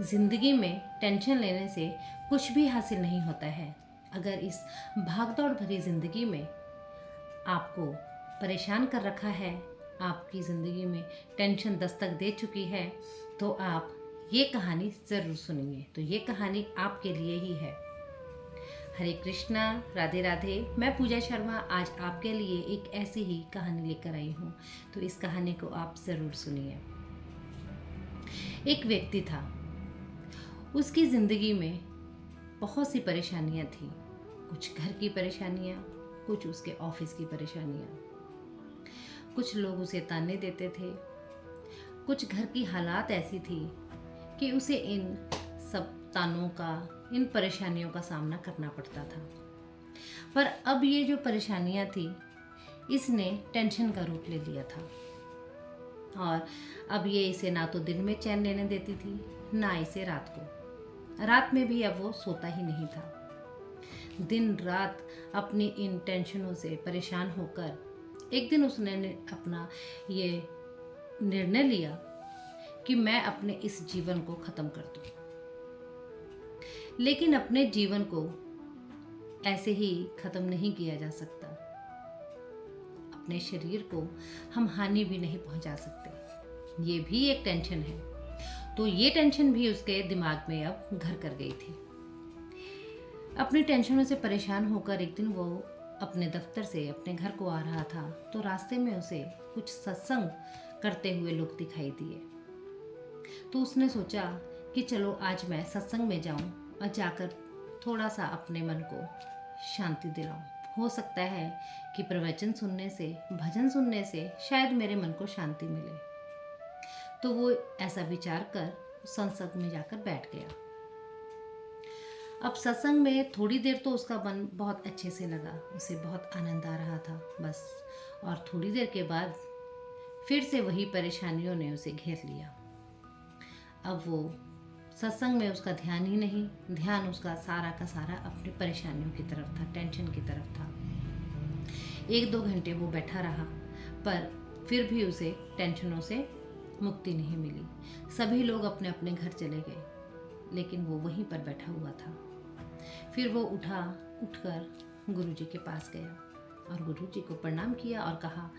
ज़िंदगी में टेंशन लेने से कुछ भी हासिल नहीं होता है। अगर इस भागदौड़ भरी ज़िंदगी में आपको परेशान कर रखा है, आपकी ज़िंदगी में टेंशन दस्तक दे चुकी है, तो आप ये कहानी ज़रूर सुनिए। तो ये कहानी आपके लिए ही है। हरे कृष्णा, राधे राधे। मैं पूजा शर्मा आज आपके लिए एक ऐसी ही कहानी लेकर आई हूँ। तो इस कहानी को आप ज़रूर सुनिए। एक व्यक्ति था, उसकी ज़िंदगी में बहुत सी परेशानियाँ थीं। कुछ घर की परेशानियाँ, कुछ उसके ऑफिस की परेशानियाँ। कुछ लोग उसे ताने देते थे, कुछ घर की हालात ऐसी थी कि उसे इन सब तानों का, इन परेशानियों का सामना करना पड़ता था। पर अब ये जो परेशानियाँ थी, इसने टेंशन का रूप ले लिया था और अब ये इसे ना तो दिन में चैन लेने देती थी, ना इसे रात को। रात में भी अब वो सोता ही नहीं था। दिन रात अपनी इन टेंशनों से परेशान होकर एक दिन उसने अपना ये निर्णय लिया कि मैं अपने इस जीवन को ख़त्म कर दूं। लेकिन अपने जीवन को ऐसे ही ख़त्म नहीं किया जा सकता। अपने शरीर को हम हानि भी नहीं पहुंचा सकते। ये भी एक टेंशन है। तो ये टेंशन भी उसके दिमाग में अब घर कर गई थी। अपनी टेंशनों से परेशान होकर एक दिन वो अपने दफ्तर से अपने घर को आ रहा था, तो रास्ते में उसे कुछ सत्संग करते हुए लोग दिखाई दिए। तो उसने सोचा कि चलो आज मैं सत्संग में जाऊं और जाकर थोड़ा सा अपने मन को शांति दिलाऊं। हो सकता है कि प्रवचन सुनने से, भजन सुनने से शायद मेरे मन को शांति मिले। तो वो ऐसा विचार कर सत्संग में जाकर बैठ गया। अब सत्संग में थोड़ी देर तो उसका मन बहुत अच्छे से लगा, उसे बहुत आनंद आ रहा था बस। और थोड़ी देर के बाद फिर से वही परेशानियों ने उसे घेर लिया। अब वो सत्संग में उसका ध्यान ही नहीं, ध्यान उसका सारा का सारा अपनी परेशानियों की तरफ था, टेंशन की तरफ था। 1-2 घंटे वो बैठा रहा, पर फिर भी उसे टेंशनों से मुक्ति नहीं मिली। सभी लोग अपने अपने घर चले गए, लेकिन वो वहीं पर बैठा हुआ था। फिर वो उठकर गुरुजी के पास गया और गुरुजी को प्रणाम किया और कहा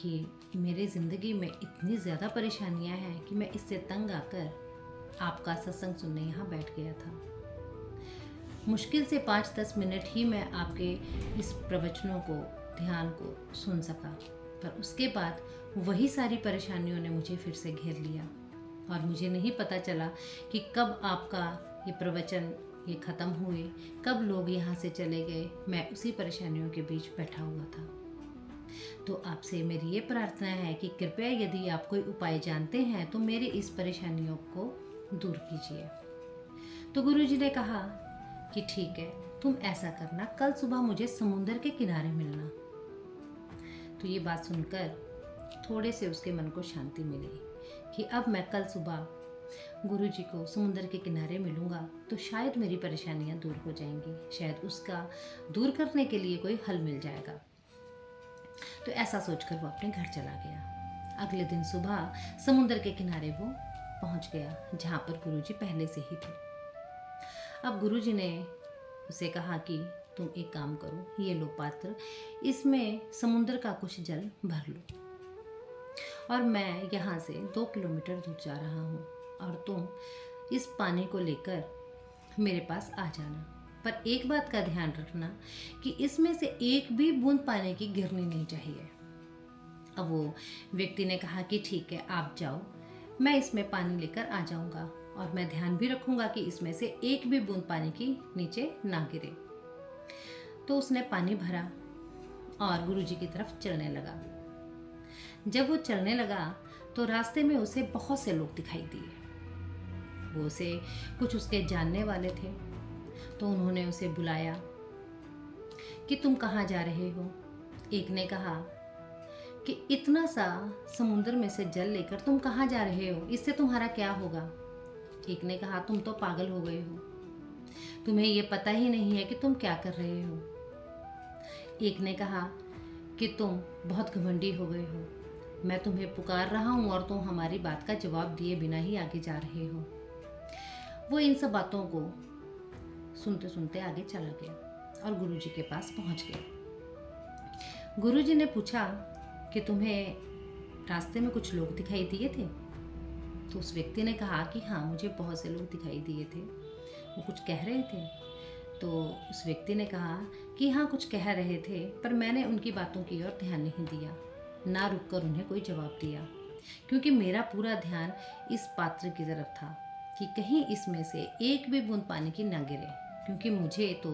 कि मेरी ज़िंदगी में इतनी ज़्यादा परेशानियां हैं कि मैं इससे तंग आकर आपका सत्संग सुनने यहाँ बैठ गया था। मुश्किल से 5-10 मिनट ही मैं आपके इस प्रवचनों को, ध्यान को सुन सका, पर उसके बाद वही सारी परेशानियों ने मुझे फिर से घेर लिया और मुझे नहीं पता चला कि कब आपका ये प्रवचन ये ख़त्म हुए, कब लोग यहाँ से चले गए। मैं उसी परेशानियों के बीच बैठा हुआ था। तो आपसे मेरी ये प्रार्थना है कि कृपया यदि आप कोई उपाय जानते हैं तो मेरी इस परेशानियों को दूर कीजिए। तो गुरुजी ने कहा कि ठीक है, तुम ऐसा करना, कल सुबह मुझे समुंदर के किनारे मिलना। तो ये बात सुनकर थोड़े से उसके मन को शांति मिली कि अब मैं कल सुबह गुरुजी को समुंदर के किनारे मिलूंगा तो शायद मेरी परेशानियां दूर हो जाएंगी, शायद उसका दूर करने के लिए कोई हल मिल जाएगा। तो ऐसा सोचकर वो अपने घर चला गया। अगले दिन सुबह समुंदर के किनारे वो पहुंच गया जहाँ पर गुरुजी पहले से ही थे। अब गुरुजी ने उसे कहा कि तुम एक काम करो, ये लो पात्र, इसमें समुंदर का कुछ जल भर लो और मैं यहाँ से 2 किलोमीटर दूर जा रहा हूँ और तुम इस पानी को लेकर मेरे पास आ जाना। पर एक बात का ध्यान रखना कि इसमें से एक भी बूंद पानी की गिरनी नहीं चाहिए। अब वो व्यक्ति ने कहा कि ठीक है, आप जाओ, मैं इसमें पानी लेकर आ जाऊंगा और मैं ध्यान भी रखूंगा कि इसमें से एक भी बूंद पानी की नीचे ना गिरे। तो उसने पानी भरा और गुरुजी की तरफ चलने लगा। जब वो चलने लगा तो रास्ते में उसे बहुत से लोग दिखाई दिए। वो उसे कुछ उसके जानने वाले थे, तो उन्होंने उसे बुलाया कि तुम कहाँ जा रहे हो। एक ने कहा कि इतना सा समुद्र में से जल लेकर तुम कहाँ जा रहे हो, इससे तुम्हारा क्या होगा। एक ने कहा तुम तो पागल हो गए हो, तुम्हें ये पता ही नहीं है कि तुम क्या कर रहे हो। एक ने कहा कि तुम बहुत घमंडी हो गए हो, मैं तुम्हें पुकार रहा हूँ और तुम हमारी बात का जवाब दिए बिना ही आगे जा रहे हो। वो इन सब बातों को सुनते सुनते आगे चला गया और गुरुजी के पास पहुंच गया। गुरुजी ने पूछा कि तुम्हें रास्ते में कुछ लोग दिखाई दिए थे? तो उस व्यक्ति ने कहा कि हाँ, मुझे बहुत से लोग दिखाई दिए थे, वो कुछ कह रहे थे। तो उस व्यक्ति ने कहा कि हाँ, कुछ कह रहे थे, पर मैंने उनकी बातों की ओर ध्यान नहीं दिया, ना रुककर उन्हें कोई जवाब दिया, क्योंकि मेरा पूरा ध्यान इस पात्र की तरफ था कि कहीं इसमें से एक भी बूंद पानी की ना गिरे, क्योंकि मुझे तो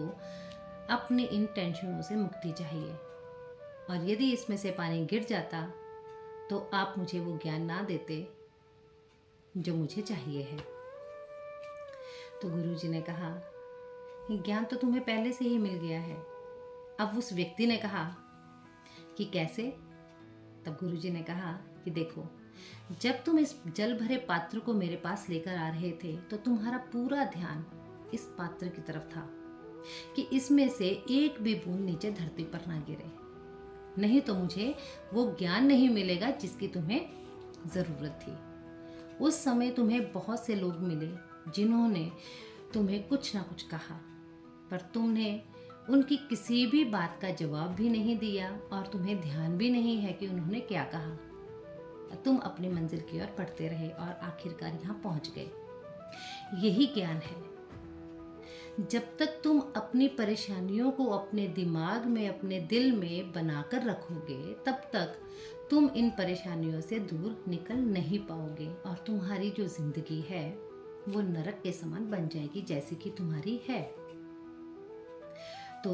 अपनी इन टेंशनों से मुक्ति चाहिए, और यदि इसमें से पानी गिर जाता तो आप मुझे वो ज्ञान ना देते जो मुझे चाहिए है। तो गुरुजी ने कहा, ज्ञान तो तुम्हें पहले से ही मिल गया है। अब उस व्यक्ति ने कहा कि कैसे? तब गुरुजी ने कहा कि देखो, जब तुम इस जल भरे पात्र को मेरे पास लेकर आ रहे थे तो तुम्हारा पूरा ध्यान इस पात्र की तरफ था कि इसमें से एक भी बूंद नीचे धरती पर ना गिरे, नहीं तो मुझे वो ज्ञान नहीं मिलेगा जिसकी तुम्हें ज़रूरत थी। उस समय तुम्हें बहुत से लोग मिले जिन्होंने तुम्हें कुछ ना कुछ कहा, पर तुमने उनकी किसी भी बात का जवाब भी नहीं दिया और तुम्हें ध्यान भी नहीं है कि उन्होंने क्या कहा। तुम अपनी मंजिल की ओर बढ़ते रहे और आखिरकार यहाँ पहुँच गए। यही ज्ञान है। जब तक तुम अपनी परेशानियों को अपने दिमाग में, अपने दिल में बनाकर रखोगे, तब तक तुम इन परेशानियों से दूर निकल नहीं पाओगे और तुम्हारी जो जिंदगी है वो नरक के समान बन जाएगी, जैसे कि तुम्हारी है। तो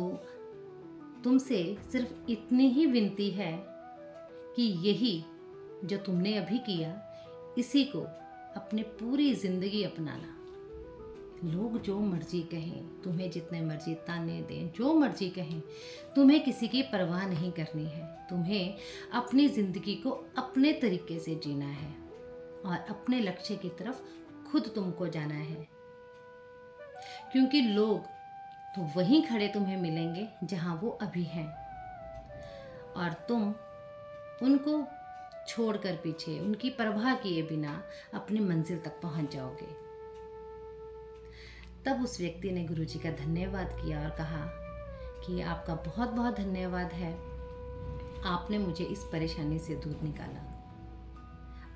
तुमसे सिर्फ इतनी ही विनती है कि यही जो तुमने अभी किया, इसी को अपने पूरी जिंदगी अपनाना। लोग जो मर्जी कहें, तुम्हें जितने मर्जी ताने दें, जो मर्जी कहें, तुम्हें किसी की परवाह नहीं करनी है। तुम्हें अपनी ज़िंदगी को अपने तरीके से जीना है और अपने लक्ष्य की तरफ खुद तुमको जाना है, क्योंकि लोग तो वहीं खड़े तुम्हें मिलेंगे जहां वो अभी हैं, और तुम उनको छोड़कर पीछे, उनकी परवाह किए बिना अपनी मंजिल तक पहुंच जाओगे। तब उस व्यक्ति ने गुरुजी का धन्यवाद किया और कहा कि आपका बहुत बहुत धन्यवाद है, आपने मुझे इस परेशानी से दूर निकाला।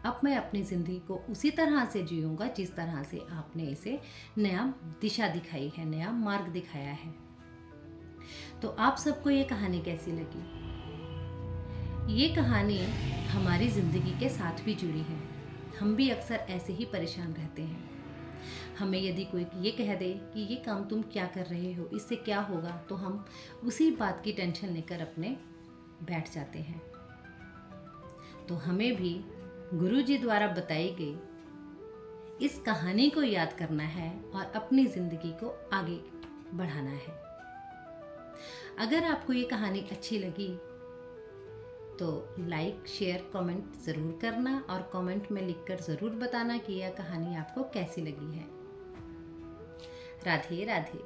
अब मैं अपनी ज़िंदगी को उसी तरह से जीऊँगा जिस तरह से आपने इसे नया दिशा दिखाई है, नया मार्ग दिखाया है। तो आप सबको ये कहानी कैसी लगी? ये कहानी हमारी ज़िंदगी के साथ भी जुड़ी है। हम भी अक्सर ऐसे ही परेशान रहते हैं। हमें यदि कोई ये कह दे कि ये काम तुम क्या कर रहे हो, इससे क्या होगा, तो हम उसी बात की टेंशन लेकर अपने बैठ जाते हैं। तो हमें भी गुरुजी द्वारा बताई गई इस कहानी को याद करना है और अपनी ज़िंदगी को आगे बढ़ाना है। अगर आपको ये कहानी अच्छी लगी तो लाइक, शेयर, कमेंट ज़रूर करना और कमेंट में लिखकर ज़रूर बताना कि यह कहानी आपको कैसी लगी है। राधे राधे।